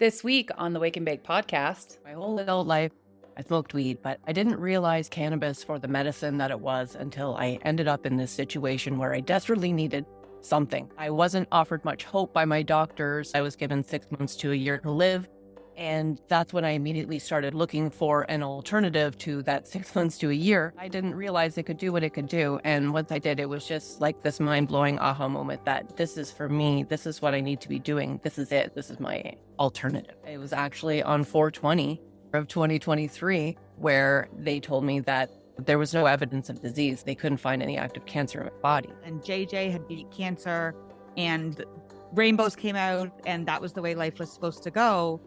This week on the Wake and Bake podcast, My whole adult life, I smoked weed, but I didn't realize cannabis for the medicine that it was until I ended up in this situation where I desperately needed something. I wasn't offered much hope by my doctors. I was given 6 months to a year to live. And that's when I immediately started looking for an alternative to that 6 months to a year. I didn't realize it could do what it could do. And once I did, it was just like this mind-blowing aha moment that this is for me. This is what I need to be doing. This is it. This is my alternative. It was actually on 4/20 of 2023 where they told me that there was no evidence of disease. They couldn't find any active cancer in my body. And JJ had beat cancer and rainbows came out, and that was the way life was supposed to go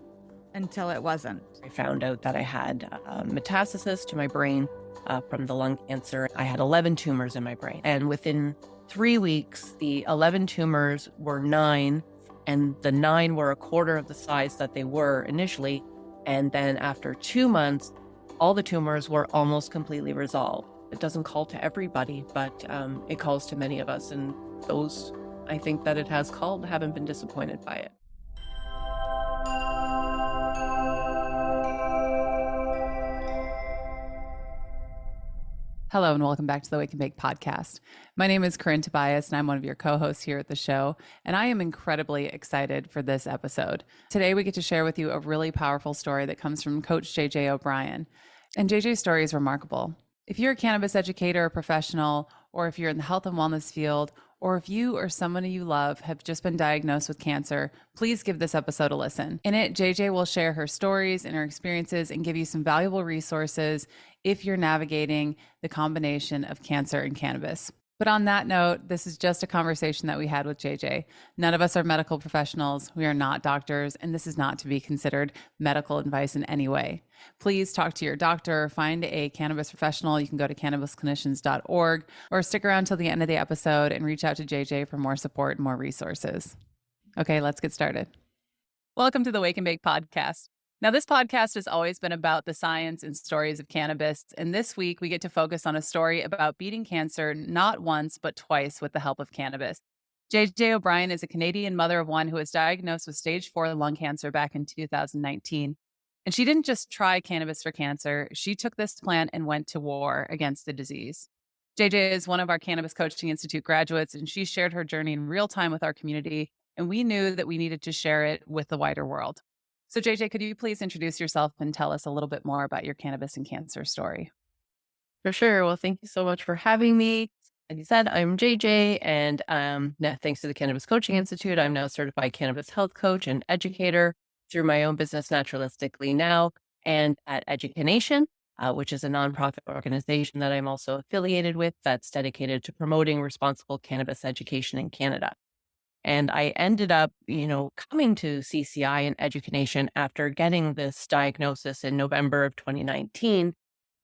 until it wasn't. I found out that I had metastasis to my brain from the lung cancer. I had 11 tumors in my brain. And within 3 weeks, the 11 tumors were 9, and the 9 were a quarter of the size that they were initially. And then after 2 months, all the tumors were almost completely resolved. It doesn't call to everybody, but it calls to many of us. And those, I think, that it has called haven't been disappointed by it. hello and welcome back to the Wake and Bake podcast. My name is Corinne Tobias and I'm one of your co-hosts here at the show, and I am incredibly excited for this episode. Today we get to share with you a really powerful story that comes from Coach JJ O'Brien. And JJ's story is remarkable. If you're a cannabis educator or professional, or if you're in the health and wellness field, or if you or someone you love have just been diagnosed with cancer, please give this episode a listen. In it, JJ will share her stories and her experiences and give you some valuable resources if you're navigating the combination of cancer and cannabis. But on that note, this is just a conversation that we had with JJ. None of us are medical professionals. We are not doctors, and this is not to be considered medical advice in any way. Please talk to your doctor, find a cannabis professional. You can go to cannabisclinicians.org or stick around till the end of the episode and reach out to JJ for more support and more resources. Okay, let's get started. Welcome to the Wake and Bake podcast. Now, this podcast has always been about the science and stories of cannabis, and this week we get to focus on a story about beating cancer not once, but twice with the help of cannabis. JJ O'Brien is a Canadian mother of one who was diagnosed with stage 4 lung cancer back in 2019. And she didn't just try cannabis for cancer, she took this plant and went to war against the disease. JJ is one of our Cannabis Coaching Institute graduates, and she shared her journey in real time with our community, and we knew that we needed to share it with the wider world. So JJ, could you please introduce yourself and tell us a little bit more about your cannabis and cancer story? For sure. Well, thank you so much for having me. Like you said, I'm JJ, and thanks to the Cannabis Coaching Institute, I'm now a certified cannabis health coach and educator through my own business, Naturalistically Now, and at Educator, which is a nonprofit organization that I'm also affiliated with that's dedicated to promoting responsible cannabis education in Canada. And I ended up, coming to CCI and Education after getting this diagnosis in November of 2019.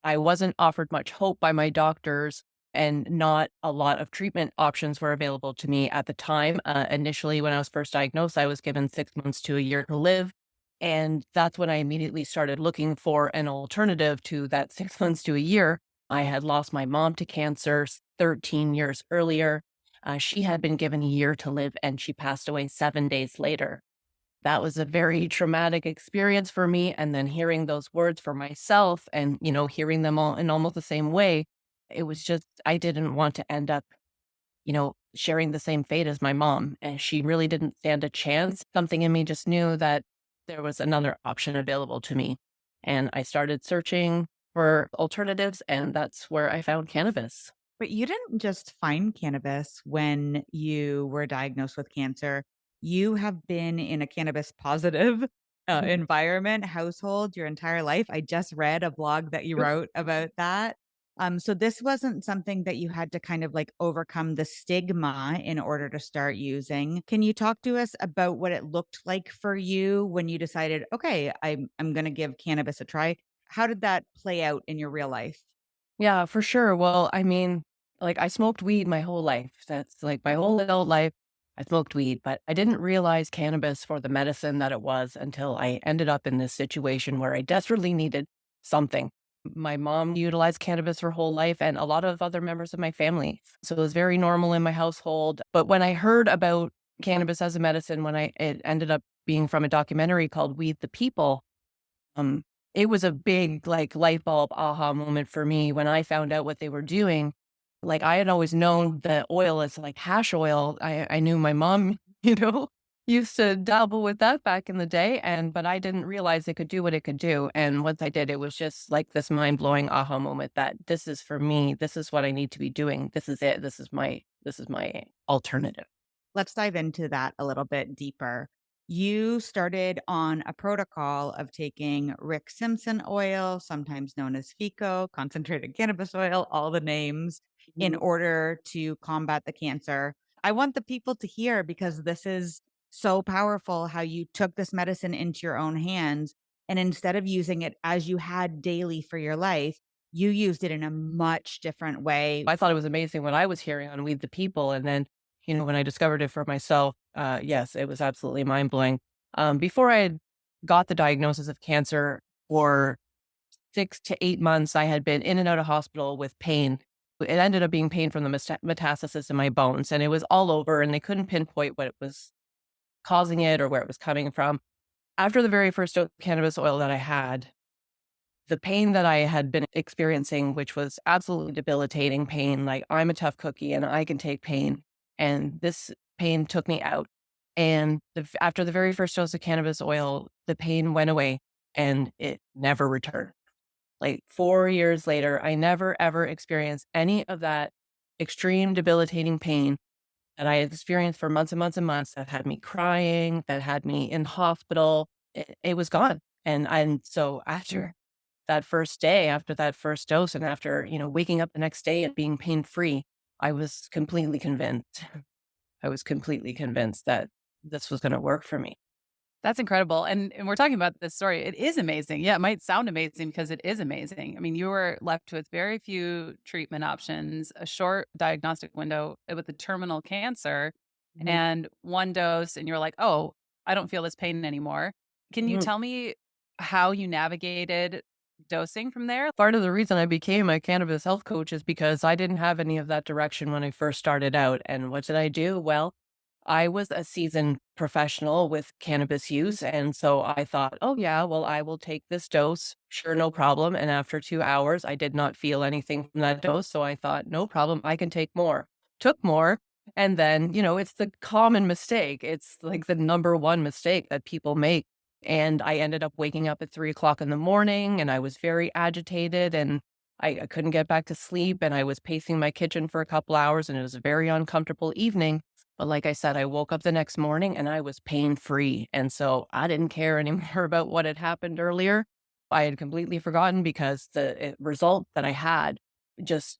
I wasn't offered much hope by my doctors, and not a lot of treatment options were available to me at the time. Initially, when I was first diagnosed, I was given 6 months to a year to live. And that's when I immediately started looking for an alternative to that 6 months to a year. I had lost my mom to cancer 13 years earlier. She had been given a year to live, and she passed away 7 days later. That was a very traumatic experience for me. And then hearing those words for myself and, hearing them all in almost the same way, it was just, I didn't want to end up, sharing the same fate as my mom. And she really didn't stand a chance. Something in me just knew that there was another option available to me. And I started searching for alternatives, and that's where I found cannabis. But you didn't just find cannabis when you were diagnosed with cancer. You have been in a cannabis positive environment, household your entire life. I just read a blog that you Yep. wrote about that. So this wasn't something that you had to kind of like overcome the stigma in order to start using. Can you talk to us about what it looked like for you when you decided, okay, I'm going to give cannabis a try? How did that play out in your real life? Yeah, for sure. Well, I mean, I smoked weed my whole life. That's like my whole adult life. I smoked weed, but I didn't realize cannabis for the medicine that it was until I ended up in this situation where I desperately needed something. My mom utilized cannabis her whole life, and a lot of other members of my family. So it was very normal in my household. But when I heard about cannabis as a medicine, when it ended up being from a documentary called Weed the People. Um, it was a big like light bulb aha moment for me when I found out what they were doing. Like I had always known the oil as like hash oil. I knew my mom, used to dabble with that back in the day, but I didn't realize it could do what it could do. And once I did, it was just like this mind blowing aha moment that this is for me. This is what I need to be doing. This is it. This is my alternative. Let's dive into that a little bit deeper. You started on a protocol of taking Rick Simpson oil, sometimes known as FICO, concentrated cannabis oil, all the names, in Mhm. order to combat the cancer. I want the people to hear because this is so powerful how you took this medicine into your own hands. And instead of using it as you had daily for your life, you used it in a much different way. I thought it was amazing when I was hearing on Weed the People. And then, when I discovered it for myself, yes, it was absolutely mind blowing. Before I had got the diagnosis of cancer for 6 to 8 months, I had been in and out of hospital with pain. It ended up being pain from the metastasis in my bones, and it was all over, and they couldn't pinpoint what it was causing it or where it was coming from. After the very first dose of cannabis oil that I had, the pain that I had been experiencing, which was absolutely debilitating pain, like I'm a tough cookie and I can take pain. And this pain took me out. And after the very first dose of cannabis oil, the pain went away and it never returned. Like 4 years later, I never ever experienced any of that extreme debilitating pain that I had experienced for months and months and months that had me crying, that had me in hospital. It was gone. And so after that first day, after that first dose, and after, waking up the next day and being pain free, I was completely convinced. I was completely convinced that this was going to work for me. That's incredible. And we're talking about this story. It is amazing. Yeah, it might sound amazing because it is amazing. I mean, you were left with very few treatment options, a short diagnostic window with a terminal cancer, Mhm. and one dose, and you're like, oh, I don't feel this pain anymore. Can you Mhm. tell me how you navigated dosing from there? Part of the reason I became a cannabis health coach is because I didn't have any of that direction when I first started out. And what did I do? Well, I was a seasoned professional with cannabis use. And so I thought, oh, yeah, well, I will take this dose. Sure, no problem. And after 2 hours, I did not feel anything from that dose. So I thought, no problem. I can take more. Took more. And then, it's the common mistake. It's like the number one mistake that people make. And I ended up waking up at 3 o'clock in the morning and I was very agitated and I couldn't get back to sleep. And I was pacing my kitchen for a couple hours and it was a very uncomfortable evening. But like I said, I woke up the next morning and I was pain free. And so I didn't care anymore about what had happened earlier. I had completely forgotten because the result that I had just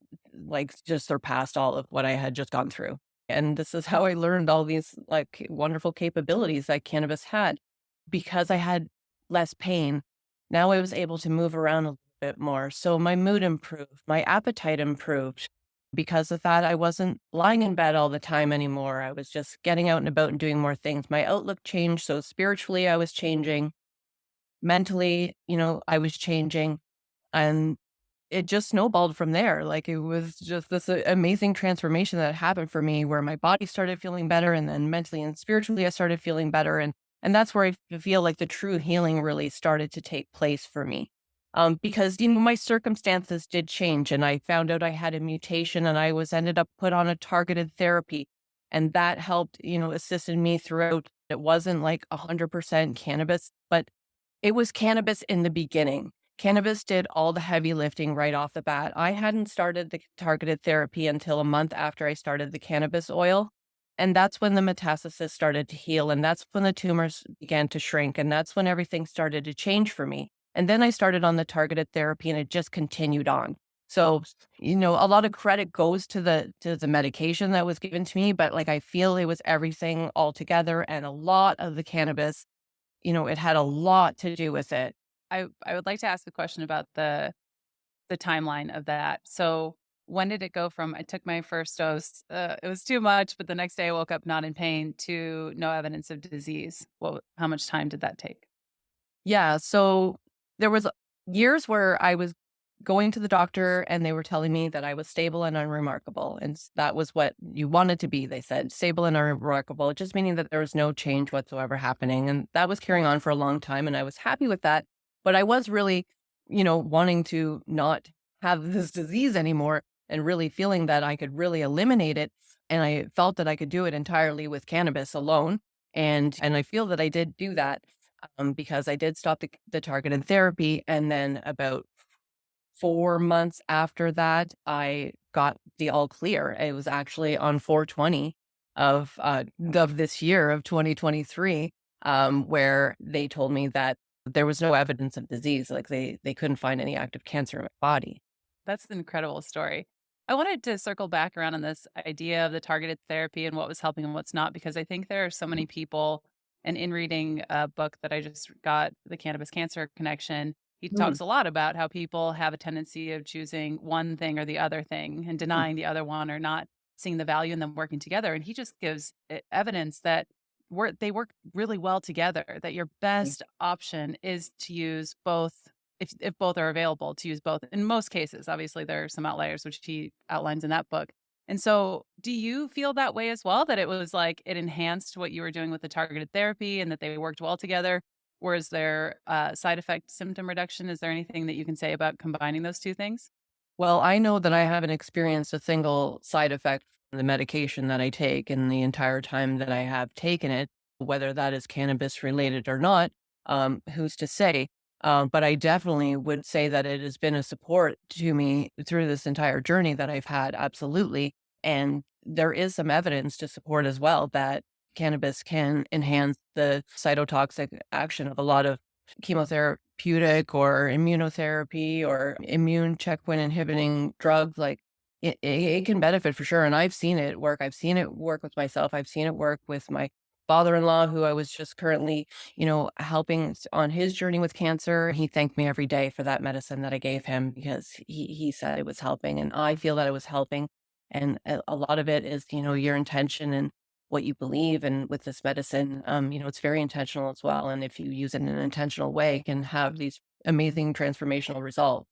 just surpassed all of what I had just gone through. And this is how I learned all these like wonderful capabilities that cannabis had because I had less pain. Now I was able to move around a little bit more. So my mood improved, my appetite improved. Because of that, I wasn't lying in bed all the time anymore. I was just getting out and about and doing more things. My outlook changed. So spiritually, I was changing. Mentally, I was changing. And it just snowballed from there. Like it was just this amazing transformation that happened for me where my body started feeling better and then mentally and spiritually I started feeling better and that's where I feel like the true healing really started to take place for me. Because my circumstances did change and I found out I had a mutation and I was ended up put on a targeted therapy and that helped, assisted me throughout. It wasn't like 100% cannabis, but it was cannabis in the beginning. Cannabis did all the heavy lifting right off the bat. I hadn't started the targeted therapy until a month after I started the cannabis oil. And that's when the metastasis started to heal. And that's when the tumors began to shrink. And that's when everything started to change for me. And then I started on the targeted therapy and it just continued on. So, a lot of credit goes to the medication that was given to me, but like I feel it was everything all together and a lot of the cannabis, it had a lot to do with it. I would like to ask a question about the timeline of that. So when did it go from I took my first dose, it was too much, but the next day I woke up not in pain to no evidence of disease? Well, how much time did that take? Yeah, so there was years where I was going to the doctor and they were telling me that I was stable and unremarkable. And that was what you wanted to be, they said, stable and unremarkable, just meaning that there was no change whatsoever happening. And that was carrying on for a long time. And I was happy with that. But I was really, wanting to not have this disease anymore and really feeling that I could really eliminate it. And I felt that I could do it entirely with cannabis alone. And I feel that I did do that because I did stop the targeted therapy. And then about 4 months after that, I got the all clear. It was actually on 4/20 of this year of 2023, where they told me that there was no evidence of disease. Like they couldn't find any active cancer in my body. That's an incredible story. I wanted to circle back around on this idea of the targeted therapy and what was helping and what's not, because I think there are so many people, and in reading a book that I just got, The Cannabis Cancer Connection, he Mm, talks a lot about how people have a tendency of choosing one thing or the other thing and mm, denying the other one or not seeing the value in them working together. And he just gives evidence that they work really well together, that your mm. best option is to use both if both are available, to use both in most cases. Obviously, there are some outliers, which he outlines in that book. And so, do you feel that way as well? That it was like it enhanced what you were doing with the targeted therapy and that they worked well together? Or is there side effect symptom reduction? Is there anything that you can say about combining those two things? Well, I know that I haven't experienced a single side effect from the medication that I take in the entire time that I have taken it, whether that is cannabis related or not. Who's to say? But I definitely would say that it has been a support to me through this entire journey that I've had. Absolutely. And there is some evidence to support as well that cannabis can enhance the cytotoxic action of a lot of chemotherapeutic or immunotherapy or immune checkpoint inhibiting drugs. Like it can benefit for sure. And I've seen it work. I've seen it work with myself. I've seen it work with my father-in-law, who I was just currently, helping on his journey with cancer. He thanked me every day for that medicine that I gave him because he said it was helping. And I feel that it was helping. And a lot of it is, your intention and what you believe. And with this medicine, it's very intentional as well. And if you use it in an intentional way, it can have these amazing transformational results.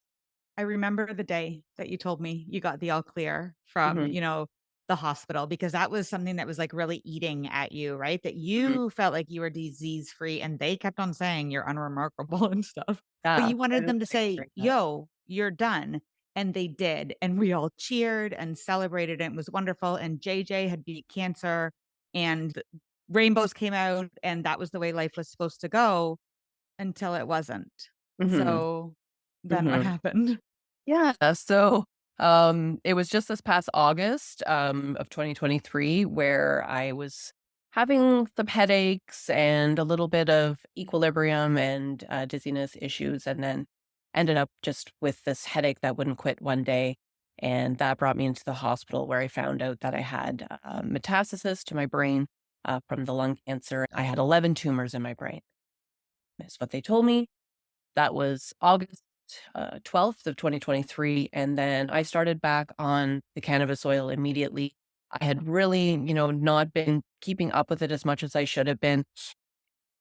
I remember the day that you told me you got the all clear from, Hmm. the hospital, because that was something that was like really eating at you, right? That Hmm. you felt like you were disease free and they kept on saying you're unremarkable and stuff. But Yeah, you I wanted just them to think it's say, very much. yo, you're done. And they did. And we all cheered and celebrated. And it was wonderful. And JJ had beat cancer and rainbows came out. And that was the way life was supposed to go until it wasn't. Hmm. So then what Hmm. happened? Yeah. So it was just this past August of 2023 where I was having some headaches and a little bit of equilibrium and dizziness issues, and then ended up just with this headache that wouldn't quit one day. And that brought me into the hospital where I found out that I had metastasis to my brain from the lung cancer. I had 11 tumors in my brain, is what they told me. That was August 12th of 2023, and then I started back on the cannabis oil immediately. I had really, not been keeping up with it as much as I should have been,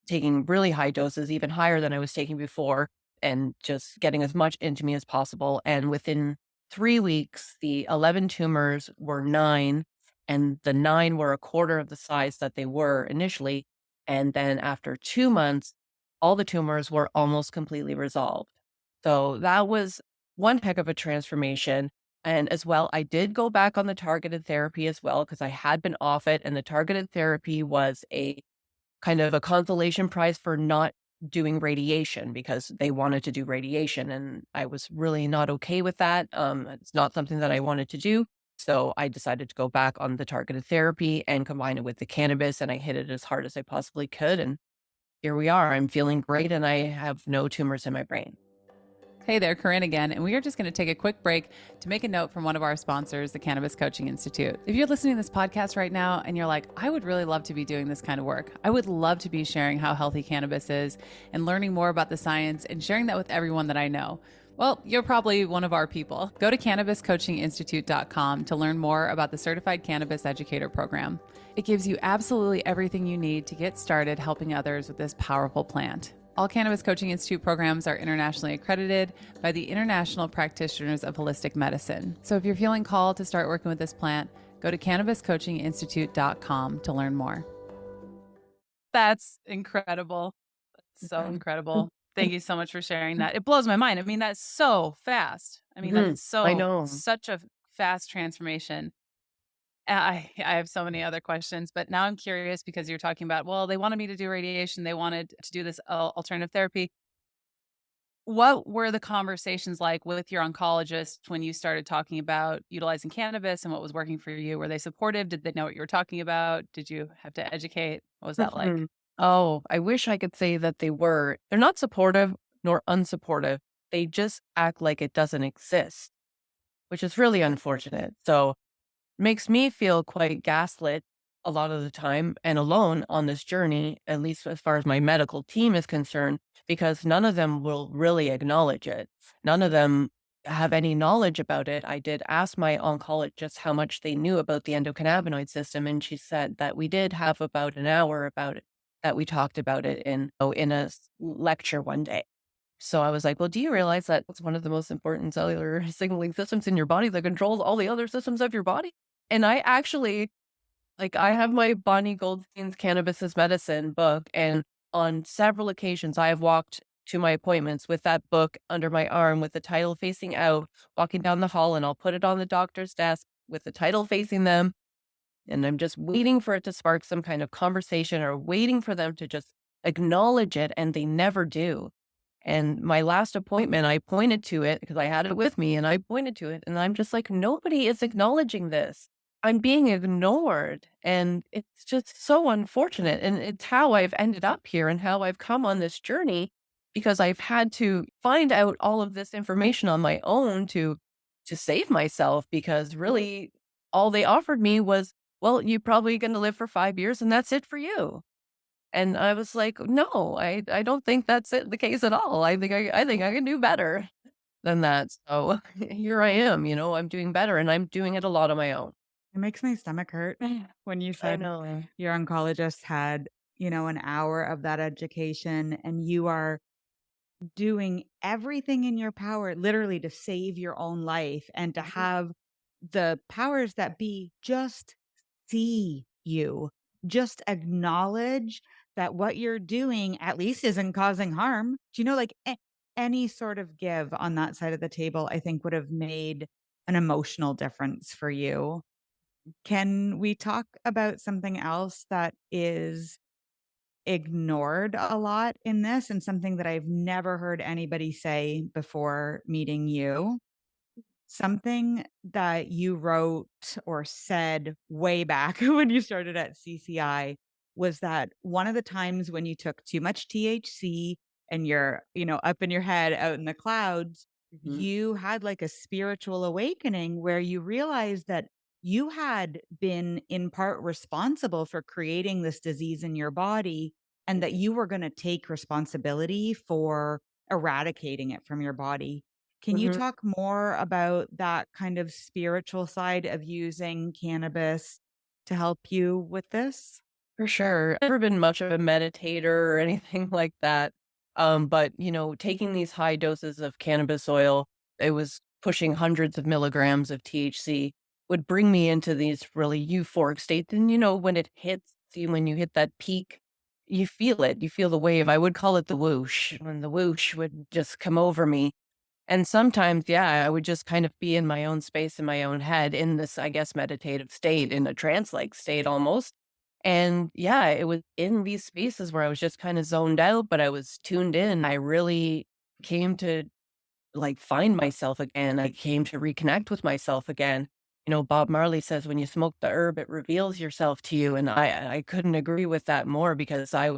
taking really high doses, even higher than I was taking before, and just getting as much into me as possible. And within 3 weeks, the 11 tumors were 9, and the 9 were a quarter of the size that they were initially. And then after 2 months, all the tumors were almost completely resolved. So that was one heck of a transformation. And as well, I did go back on the targeted therapy as well because I had been off it. And the targeted therapy was a kind of a consolation prize for not doing radiation because they wanted to do radiation, and I was really not okay with that. It's not something that I wanted to do. So I decided to go back on the targeted therapy and combine it with the cannabis, and I hit it as hard as I possibly could. And here we are. I'm feeling great and I have no tumors in my brain. Hey there, Corinne again, and we are just going to take a quick break to make a note from one of our sponsors, the Cannabis Coaching Institute. If you're listening to this podcast right now and you're like, I would really love to be doing this kind of work, I would love to be sharing how healthy cannabis is and learning more about the science and sharing that with everyone that I know. Well, you're probably one of our people. Go to cannabiscoachinginstitute.com to learn more about the Certified Cannabis Educator program. It gives you absolutely everything you need to get started helping others with this powerful plant. All Cannabis Coaching Institute programs are internationally accredited by the International Practitioners of Holistic Medicine. So if you're feeling called to start working with this plant, go to cannabiscoachinginstitute.com to learn more. That's incredible. That's so incredible. Thank you so much for sharing that. It blows my mind. I mean, that's so fast. I mean, that's I know. such a fast transformation. I have so many other questions, but now I'm curious because you're talking about, well, they wanted me to do radiation. They wanted to do this alternative therapy. What were the conversations like with your oncologist when you started talking about utilizing cannabis and what was working for you? Were they supportive? Did they know what you were talking about? Did you have to educate? What was that like? Oh, I wish I could say that they were. They're not supportive nor unsupportive. They just act like it doesn't exist, which is really unfortunate. So makes me feel quite gaslit a lot of the time and alone on this journey, at least as far as my medical team is concerned, because none of them will really acknowledge it. None of them have any knowledge about it. I did ask my oncologist how much they knew about the endocannabinoid system, and she said that we did have about an hour about it, that we talked about it in a lecture one day. So I was like, well, do you realize that it's one of the most important cellular signaling systems in your body that controls all the other systems of your body? And I actually, I have my Bonnie Goldstein's Cannabis is Medicine book. And on several occasions, I have walked to my appointments with that book under my arm with the title facing out, walking down the hall, and I'll put it on the doctor's desk with the title facing them. And I'm just waiting for it to spark some kind of conversation or waiting for them to just acknowledge it. And they never do. And my last appointment, I pointed to it because I had it with me and I pointed to it. And I'm just like, nobody is acknowledging this. I'm being ignored. And it's just so unfortunate. And it's how I've ended up here and how I've come on this journey because I've had to find out all of this information on my own to save myself because really all they offered me was, well, you're probably going to live for 5 years and that's it for you. And I was like, no, I don't think that's the case at all. I think I can do better than that. So here I am, I'm doing better and I'm doing it a lot on my own. It makes my stomach hurt when you I said know. your oncologist had, an hour of that education and you are doing everything in your power literally to save your own life and to have the powers that be just see you, just acknowledge that what you're doing at least isn't causing harm. Do you know, any sort of give on that side of the table, I think would have made an emotional difference for you. Can we talk about something else that is ignored a lot in this and something that I've never heard anybody say before meeting you? Something that you wrote or said way back when you started at CCI was that one of the times when you took too much THC and you're, up in your head out in the clouds, Mhm. you had like a spiritual awakening where you realized that you had been in part responsible for creating this disease in your body and that you were going to take responsibility for eradicating it from your body. Can you Mhm. talk more about that kind of spiritual side of using cannabis to help you with this? For sure. Never been much of a meditator or anything like that. But taking these high doses of cannabis oil, it was pushing hundreds of milligrams of THC, would bring me into these really euphoric states. And when it hits you, when you hit that peak, you feel it. You feel the wave. I would call it the whoosh. When the whoosh would just come over me. And sometimes, yeah, I would just kind of be in my own space, in my own head, in this, I guess, meditative state, in a trance-like state almost. And yeah, it was in these spaces where I was just kind of zoned out, but I was tuned in. I really came to find myself again. I came to reconnect with myself again. Bob Marley says when you smoke the herb, it reveals yourself to you. And I couldn't agree with that more because I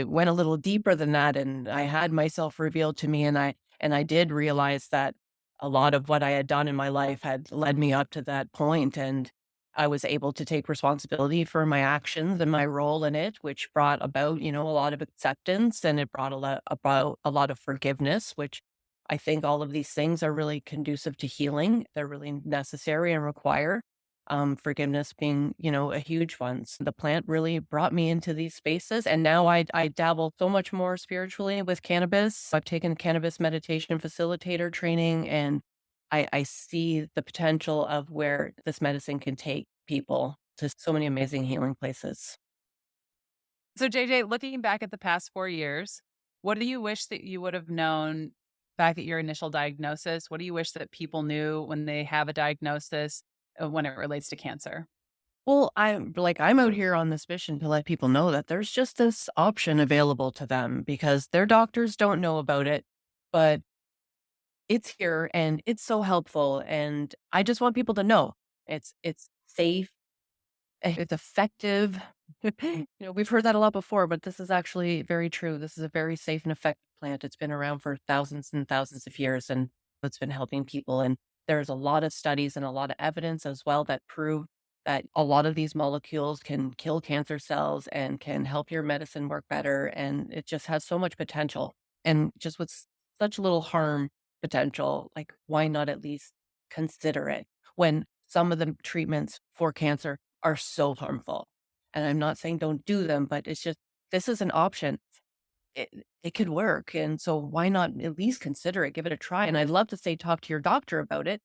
went a little deeper than that and I had myself revealed to me and I did realize that a lot of what I had done in my life had led me up to that point and I was able to take responsibility for my actions and my role in it, which brought about, a lot of acceptance and it brought about a lot of forgiveness, which I think all of these things are really conducive to healing. They're really necessary and required. forgiveness being, a huge one. So the plant really brought me into these spaces. And now I dabble so much more spiritually with cannabis. I've taken cannabis meditation facilitator training, and I see the potential of where this medicine can take people to so many amazing healing places. So, JJ, looking back at the past 4 years, what do you wish that you would have known back at your initial diagnosis? What do you wish that people knew when they have a diagnosis when it relates to cancer? Well, I'm out here on this mission to let people know that there's just this option available to them because their doctors don't know about it, but it's here and it's so helpful. And I just want people to know it's safe, it's effective. We've heard that a lot before, but this is actually very true. This is a very safe and effective plant. It's been around for thousands and thousands of years, and it's been helping people. And there's a lot of studies and a lot of evidence as well that prove that a lot of these molecules can kill cancer cells and can help your medicine work better. And it just has so much potential. And just with such little harm potential, like why not at least consider it when some of the treatments for cancer are so harmful? And I'm not saying don't do them, but it's just this is an option. It could work. And so why not at least consider it, give it a try? And I'd love to say talk to your doctor about it.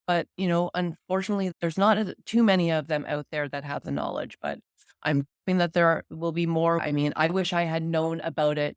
But, unfortunately, there's not too many of them out there that have the knowledge. But I'm hoping that will be more. I mean, I wish I had known about it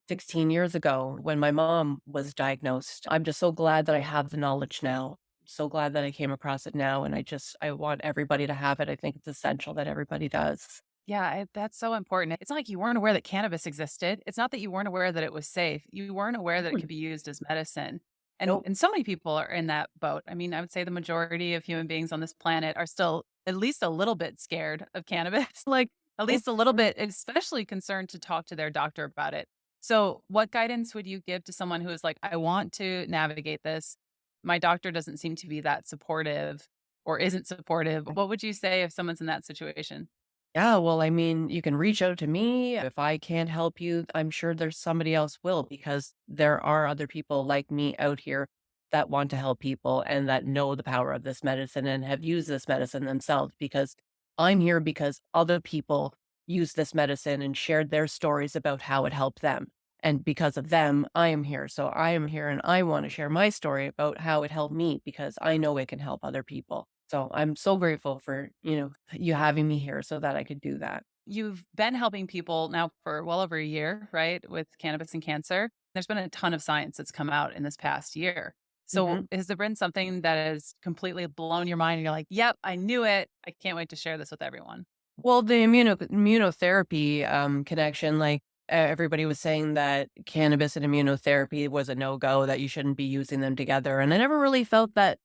16 years ago when my mom was diagnosed. I'm just so glad that I have the knowledge now. So glad that I came across it now. And I want everybody to have it. I think it's essential that everybody does. Yeah, that's so important. It's not like you weren't aware that cannabis existed. It's not that you weren't aware that it was safe. You weren't aware that it Mm. could be used as medicine. And Nope. and so many people are in that boat. I mean, I would say the majority of human beings on this planet are still at least a little bit scared of cannabis, like at Nope. least a little bit, especially concerned to talk to their doctor about it. So, what guidance would you give to someone who is like, I want to navigate this? My doctor doesn't seem to be that supportive or isn't supportive. What would you say if someone's in that situation? Yeah, well, I mean, you can reach out to me. If I can't help you, I'm sure there's somebody else will because there are other people like me out here that want to help people and that know the power of this medicine and have used this medicine themselves because I'm here because other people use this medicine and shared their stories about how it helped them. And because of them, I am here. So I am here and I want to share my story about how it helped me because I know it can help other people. So I'm so grateful for, you having me here so that I could do that. You've been helping people now for well over a year, right? With cannabis and cancer. There's been a ton of science that's come out in this past year. So, Mhm. has there been something that has completely blown your mind and you're like, yep, I knew it. I can't wait to share this with everyone? Well, the immunotherapy connection, like everybody was saying that cannabis and immunotherapy was a no go, that you shouldn't be using them together. And I never really felt that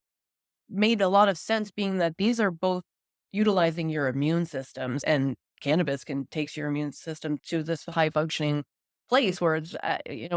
made a lot of sense, being that these are both utilizing your immune systems, and cannabis can takes your immune system to this high functioning place where it's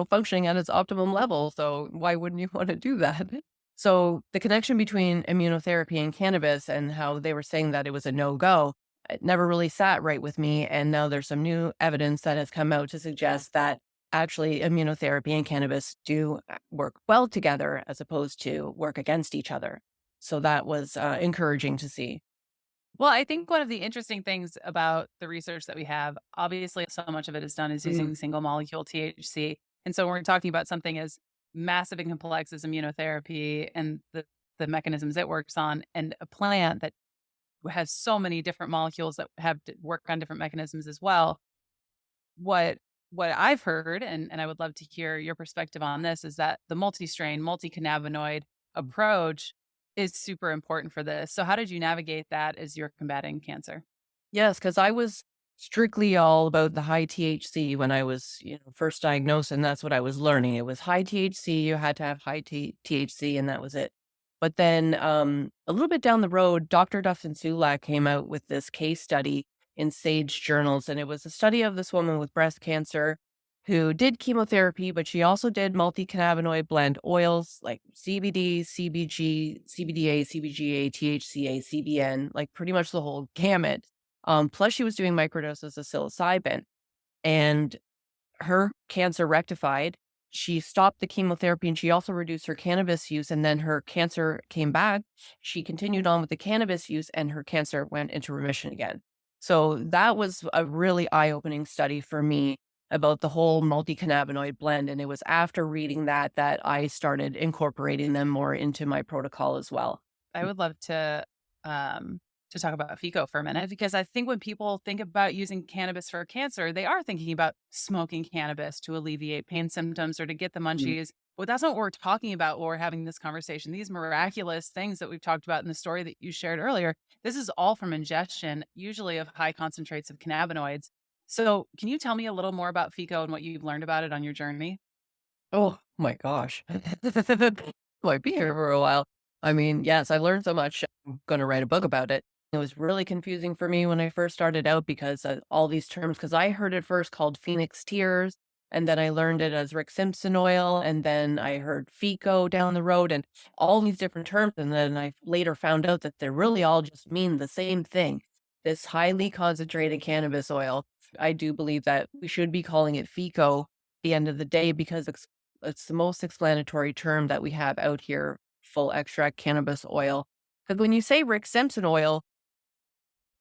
functioning at its optimum level. So why wouldn't you want to do that? So the connection between immunotherapy and cannabis and how they were saying that it was a no go, it never really sat right with me. And now there's some new evidence that has come out to suggest that actually immunotherapy and cannabis do work well together as opposed to work against each other. So that was encouraging to see. Well, I think one of the interesting things about the research that we have, obviously, so much of it is done is Mm. using single molecule THC. And so, when we're talking about something as massive and complex as immunotherapy and the mechanisms it works on, and a plant that has so many different molecules that have to work on different mechanisms as well. What what I've heard, and I would love to hear your perspective on this, is that the multi-strain, multi-cannabinoid approach is super important for this. So how did you navigate that as you're combating cancer? Yes, because I was strictly all about the high THC when I was, first diagnosed, and that's what I was learning. It was high THC. You had to have high THC, and that was it. But then a little bit down the road, Dr. Dustin Sulak came out with this case study in Sage Journals, and it was a study of this woman with breast cancer who did chemotherapy, but she also did multi-cannabinoid blend oils like CBD, CBG, CBDA, CBGA, THCA, CBN, like pretty much the whole gamut. Plus, she was doing microdoses of psilocybin, and her cancer rectified. she stopped the chemotherapy and she also reduced her cannabis use. And then her cancer came back. She continued on with the cannabis use and her cancer went into remission again. So that was a really eye-opening study for me about the whole multi-cannabinoid blend. And it was after reading that I started incorporating them more into my protocol as well. I would love to talk about FICO for a minute, because I think when people think about using cannabis for cancer, they are thinking about smoking cannabis to alleviate pain symptoms or to get the munchies. But that's not what we're talking about when we're having this conversation. These miraculous things that we've talked about in the story that you shared earlier, this is all from ingestion, usually of high concentrates of cannabinoids. So can you tell me a little more about FICO and what you've learned about it on your journey? Oh my gosh. Might be here for a while. I mean, yes, I learned so much. I'm going to write a book about it. It was really confusing for me when I first started out because all these terms, because I heard it first called Phoenix Tears, and then I learned it as Rick Simpson oil, and then I heard FICO down the road, and all these different terms. And then I later found out that they really all just mean the same thing, this highly concentrated cannabis oil. I do believe that we should be calling it FICO at the end of the day because it's the most explanatory term that we have out here, full extract cannabis oil. Because when you say Rick Simpson oil,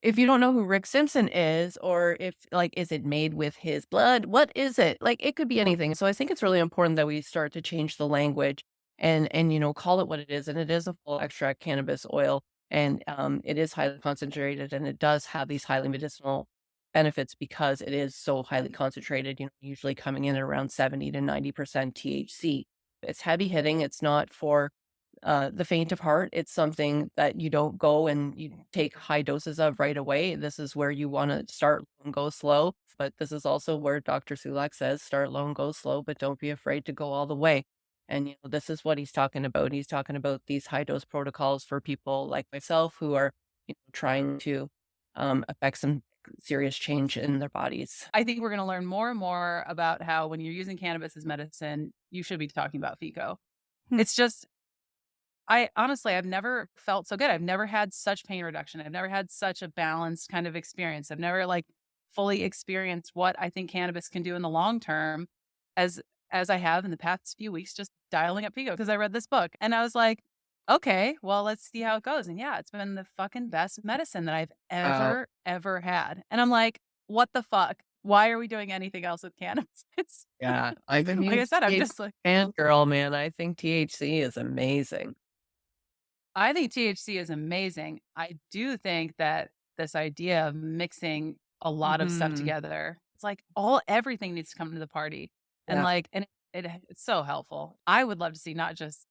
if you don't know who Rick Simpson is, or if like, is it made with his blood? What is it? Like, it could be anything. So I think it's really important that we start to change the language and call it what it is. And it is a full extract cannabis oil, and it is highly concentrated, and it does have these highly medicinal benefits because it is so highly concentrated. Usually coming in at around 70 to 90% THC. It's heavy hitting. It's not for the faint of heart. It's something that you don't go and you take high doses of right away. This is where you want to start low and go slow. But this is also where Dr. Sulak says, start low and go slow, but don't be afraid to go all the way. And this is what he's talking about. He's talking about these high dose protocols for people like myself who are trying to affect some serious change in their bodies. I think we're going to learn more and more about how when you're using cannabis as medicine, you should be talking about FICO. It's just, I've never felt so good. I've never had such pain reduction. I've never had such a balanced kind of experience. I've never fully experienced what I think cannabis can do in the long term as as I have in the past few weeks, just dialing up FICO because I read this book and I was like, okay, well, let's see how it goes. And yeah, it's been the fucking best medicine that I've Wow. ever had. And I'm like, what the fuck? Why are we doing anything else with cannabis? It's Yeah, I've been like I huge said, I'm THC just like, fangirl, man. I think THC is amazing. I think THC is amazing. I do think that this idea of mixing a lot of stuff Mhm. together, it's like everything needs to come to the party. And Yeah, it's so helpful. I would love to see not just,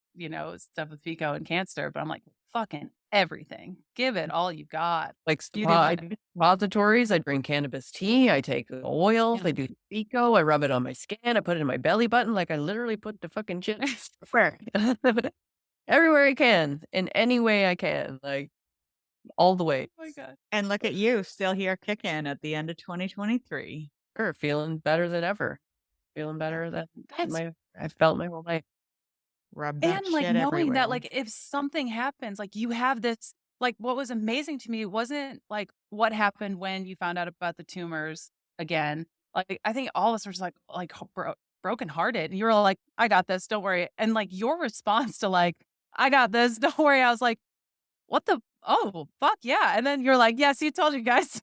stuff with FICO and cancer, but I'm like, fucking everything. Give it all you got. like You do I do suppositories. I drink cannabis tea. I take the oils. yeah. I do FICO. I rub it on my skin. I put it in my belly button. Like I literally put the fucking shit everywhere, everywhere I can, in any way I can, like all the way. Oh my God. And look at you still here kicking at the end of 2023. Sure, feeling better than ever. Feeling Yeah. better than That's I felt my whole life. Rub that And, shit knowing that, everywhere. if something happens, you have this what was amazing to me wasn't, what happened when you found out about the tumors again. I think all of us were just, brokenhearted, and you were like, "I got this, don't worry." And, your response to, "I got this, don't worry," I was like, "What the oh, fuck, yeah." And then you're like, "Yes, you told you guys."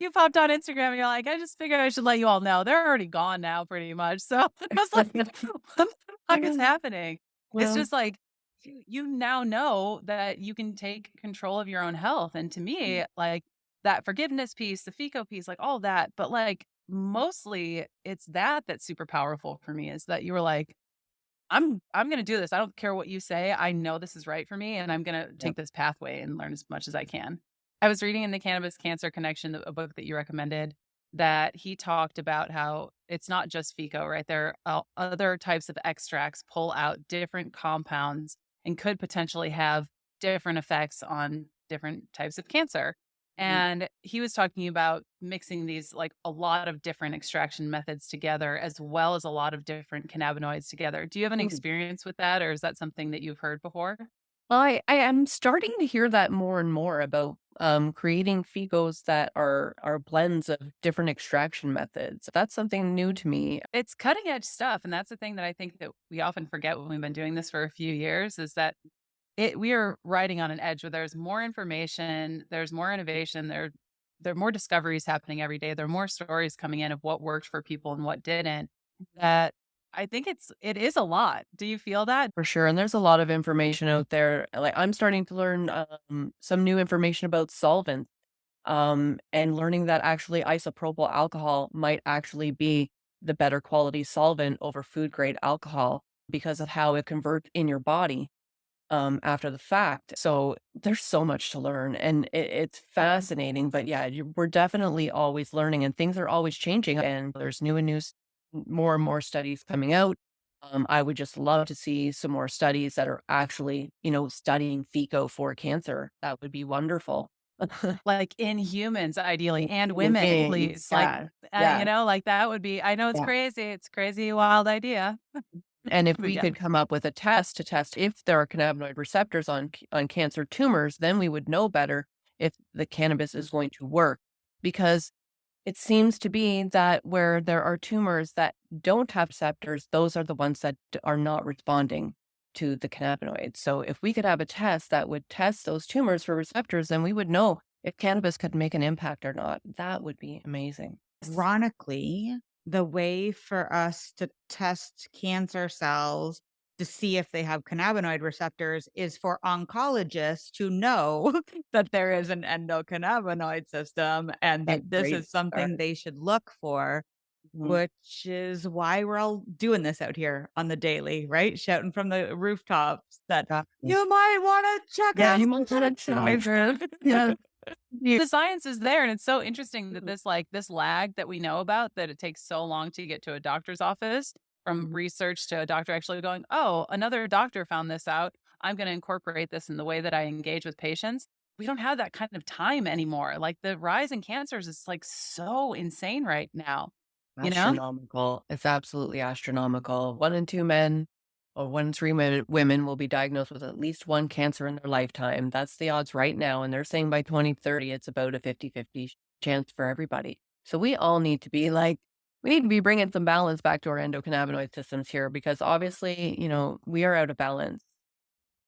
You popped on Instagram, and you're like, "I just figured I should let you all know. They're already gone now pretty much." So, I was like, "What the fuck is happening?" It's Well, just you now know that you can take control of your own health, and to me, that forgiveness piece, the FICO piece, all that, but, mostly it's that's super powerful for me is that you were like, I'm gonna do this. I don't care what you say. I know this is right for me, and I'm gonna yep. take this pathway and learn as much as I can. I was reading in the Cannabis Cancer Connection, a book that you recommended, that he talked about how it's not just FICO, right? There are other types of extracts pull out different compounds and could potentially have different effects on different types of cancer. Mhm. And he was talking about mixing these, a lot of different extraction methods together, as well as a lot of different cannabinoids together. Do you have any Mm. experience with that, or is that something that you've heard before? Well, I am starting to hear that more and more about creating figos that are blends of different extraction methods. That's something new to me. It's cutting edge stuff, and that's the thing that I think that we often forget when we've been doing this for a few years is that we are riding on an edge where there's more information, there's more innovation, there are more discoveries happening every day. There are more stories coming in of what worked for people and what didn't. That I think it is a lot. Do you feel that? For sure. And there's a lot of information out there. Like I'm starting to learn some new information about solvents, and learning that actually isopropyl alcohol might actually be the better quality solvent over food grade alcohol because of how it converts in your body after the fact. So there's so much to learn and it's fascinating. But yeah, we're definitely always learning and things are always changing. And there's new and more and more studies coming out. I would just love to see some more studies that are actually, studying FICO for cancer. That would be wonderful. Like in humans, ideally, and Human women, beings, please. Like, yeah, yeah, like that would be, I know it's yeah. crazy. It's a crazy, wild idea. And if But we yeah. could come up with a test to test if there are cannabinoid receptors on cancer tumors, then we would know better if the cannabis is going to work. Because it seems to be that where there are tumors that don't have receptors, those are the ones that are not responding to the cannabinoids. So if we could have a test that would test those tumors for receptors, then we would know if cannabis could make an impact or not. That would be amazing. Ironically, the way for us to test cancer cells to see if they have cannabinoid receptors is for oncologists to know that there is an endocannabinoid system and A that this great is something start. they should look for, Mhm. which is why we're all doing this out here on the daily, right? Shouting from the rooftops that Exactly. you might want to check Yeah, us. you might want to try it. Yeah. The science is there, and it's so interesting that this lag that we know about, that it takes so long to get to a doctor's office from Mhm. research to a doctor actually going, "Oh, another doctor found this out. I'm gonna incorporate this in the way that I engage with patients." We don't have that kind of time anymore. Like, the rise in cancers is, like, so insane right now, you know? Astronomical. It's absolutely astronomical. 1 in 2 men or 1 in 3 women will be diagnosed with at least one cancer in their lifetime. That's the odds right now, and they're saying by 2030, it's about a 50-50 chance for everybody. So we all need to be like we need to be bringing some balance back to our endocannabinoid systems here because obviously, we are out of balance.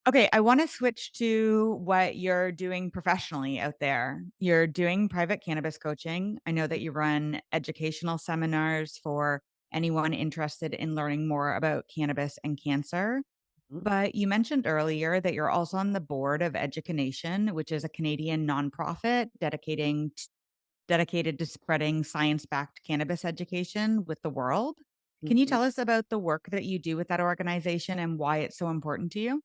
Okay, I want to switch to what you're doing professionally out there. You're doing private cannabis coaching. I know that you run educational seminars for anyone interested in learning more about cannabis and cancer. Mhm. But you mentioned earlier that you're also on the board of Education, which is a Canadian nonprofit dedicated to spreading science-backed cannabis education with the world. Can you Mhm. tell us about the work that you do with that organization and why it's so important to you?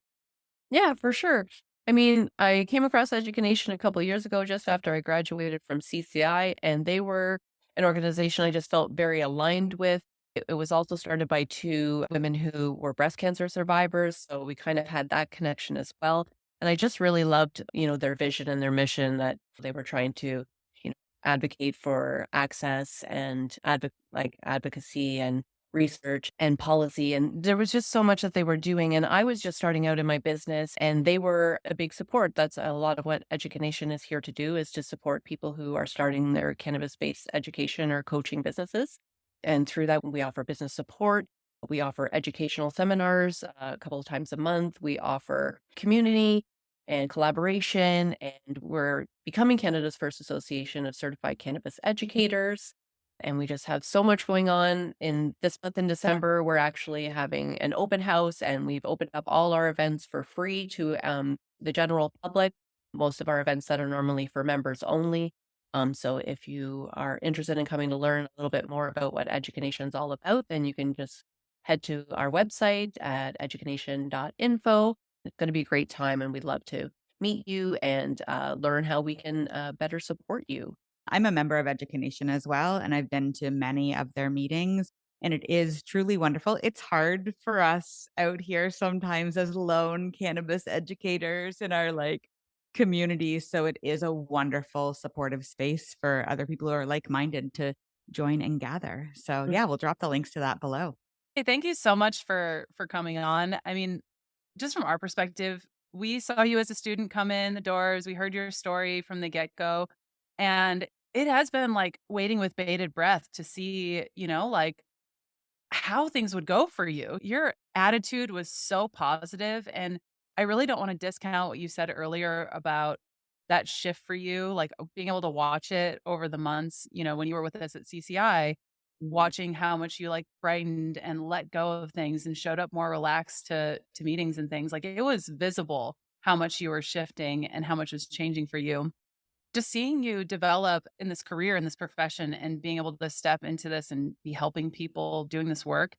Yeah, for sure. I mean, I came across Education a couple of years ago just after I graduated from CCI, and they were an organization I just felt very aligned with. It was also started by two women who were breast cancer survivors, so we kind of had that connection as well. And I just really loved, their vision and their mission that they were trying to, advocate for access and advocacy and research and policy. And there was just so much that they were doing. And I was just starting out in my business and they were a big support. That's a lot of what Education is here to do is to support people who are starting their cannabis based education or coaching businesses. And through that, we offer business support. We offer educational seminars a couple of times a month. We offer community and collaboration. And we're becoming Canada's first association of certified cannabis educators. And we just have so much going on. In this month in December, we're actually having an open house and we've opened up all our events for free to the general public. Most of our events that are normally for members only. So if you are interested in coming to learn a little bit more about what Education is all about, then you can just head to our website at education.info. It's going to be a great time and we'd love to meet you and learn how we can better support you. I'm a member of Education as well, and I've been to many of their meetings, and it is truly wonderful. It's hard for us out here sometimes as lone cannabis educators in our communities. So it is a wonderful supportive space for other people who are like minded to join and gather. So yeah, we'll drop the links to that below. Hey, thank you so much for coming on. I mean, just from our perspective, we saw you as a student come in the doors. We heard your story from the get-go, and it has been like waiting with bated breath to see, like how things would go for you. Your attitude was so positive, and I really don't want to discount what you said earlier about that shift for you, like being able to watch it over the months, when you were with us at CCI, watching how much you like brightened and let go of things and showed up more relaxed to meetings and things. Like it was visible how much you were shifting and how much was changing for you. Just seeing you develop in this career, in this profession, and being able to step into this and be helping people doing this work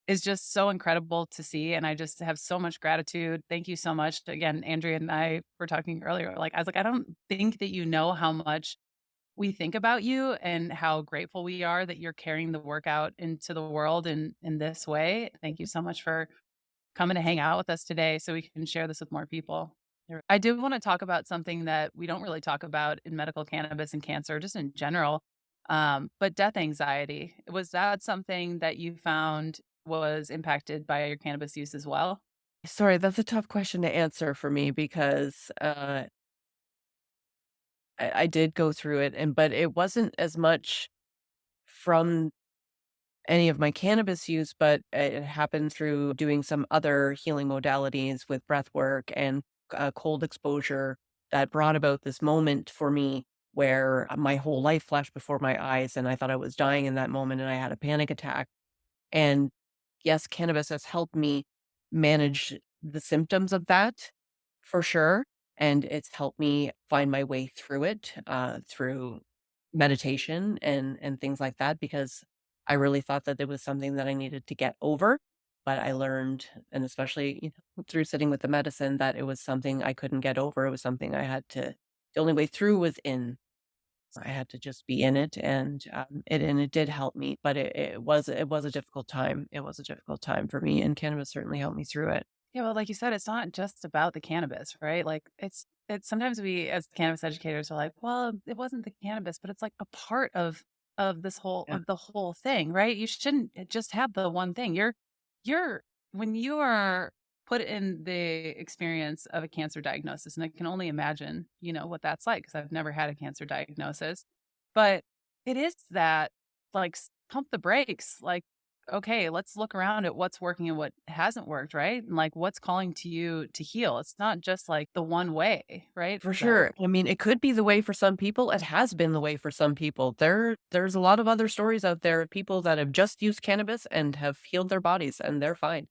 is just so incredible to see. And I just have so much gratitude. Thank you so much. Again, Andrea and I were talking earlier. Like, I was like, I don't think that you know how much we think about you and how grateful we are that you're carrying the work out into the world in this way. Thank you so much for coming to hang out with us today so we can share this with more people. I do want to talk about something that we don't really talk about in medical cannabis and cancer, just in general, but death anxiety. Was that something that you found was impacted by your cannabis use as well? Sorry, that's a tough question to answer for me because I did go through it, but it wasn't as much from any of my cannabis use, but it happened through doing some other healing modalities with breath work and cold exposure that brought about this moment for me where my whole life flashed before my eyes and I thought I was dying in that moment and I had a panic attack. And yes, cannabis has helped me manage the symptoms of that for sure. And it's helped me find my way through it through meditation and things like that because I really thought that it was something that I needed to get over. But I learned, and especially through sitting with the medicine, that it was something I couldn't get over. It was something I had to. The only way through was in. I had to just be in it, and it did help me, but it was a difficult time. It was a difficult time for me, and cannabis certainly helped me through it. Yeah, well, like you said, it's not just about the cannabis, right? Like it's sometimes we as cannabis educators are like, well, it wasn't the cannabis, but it's like a part of this whole Yeah, of the whole thing, right? You shouldn't just have the one thing. You're when you are put in the experience of a cancer diagnosis, and I can only imagine, what that's like because I've never had a cancer diagnosis. But it is that like pump the brakes, like okay, let's look around at what's working and what hasn't worked, right? And like what's calling to you to heal. It's not just like the one way, right? for So, sure. I mean, it could be the way for some people. It has been the way for some people. There's a lot of other stories out there of people that have just used cannabis and have healed their bodies and they're fine.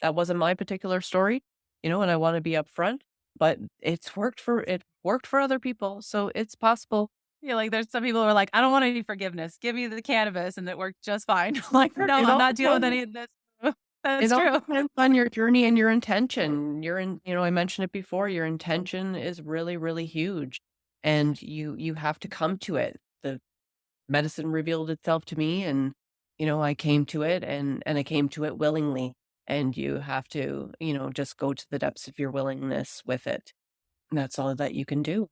That wasn't my particular story, and I want to be upfront, but it worked for other people. So it's possible. yeah, like there's some people who are like, I don't want any forgiveness. Give me the cannabis and it worked just fine. Like, no, It I'm all not dealing with depends. any of this. It That's all true. depends on your journey and your intention. I mentioned it before, your intention is really, really huge. And you have to come to it. The medicine revealed itself to me and I came to it and I came to it willingly. And you have to, just go to the depths of your willingness with it. And that's all that you can do.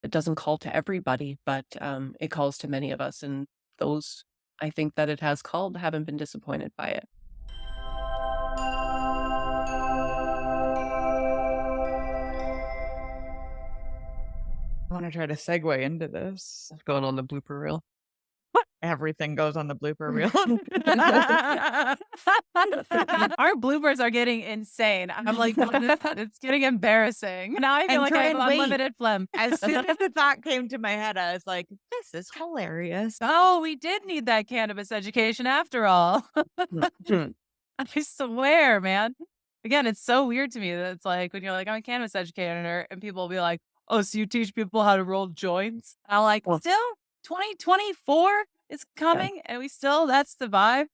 It doesn't call to everybody, but it calls to many of us. And those I think that it has called haven't been disappointed by it. I want to try to segue into this. Going on the blooper reel. Everything goes on the blooper reel. Our bloopers are getting insane. I'm like, it's getting embarrassing. Now I feel And like I have Corinne, wait. unlimited phlegm. As soon as the thought came to my head, I was like, this is hilarious. Oh, we did need that cannabis education after all. I swear, man. Again, it's so weird to me that it's like when you're like, I'm a cannabis educator, and people will be like, oh, so you teach people how to roll joints? I'm like, Well, still 2024 is yeah. coming, and that's the vibe.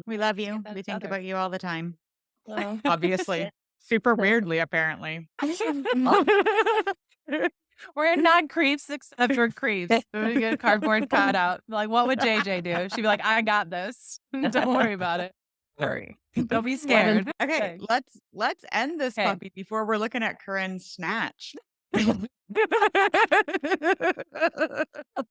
We love Get you. that We think together. about you all the time. Well, Obviously. Super weirdly, apparently. We're not creeps except we're creeps. We get a cardboard cutout. Like, what would JJ do? She'd be like, I got this. Don't worry about it. sorry. Don't be scared. Okay, let's end this Okay. puppy before we're looking at Corinne's snatch.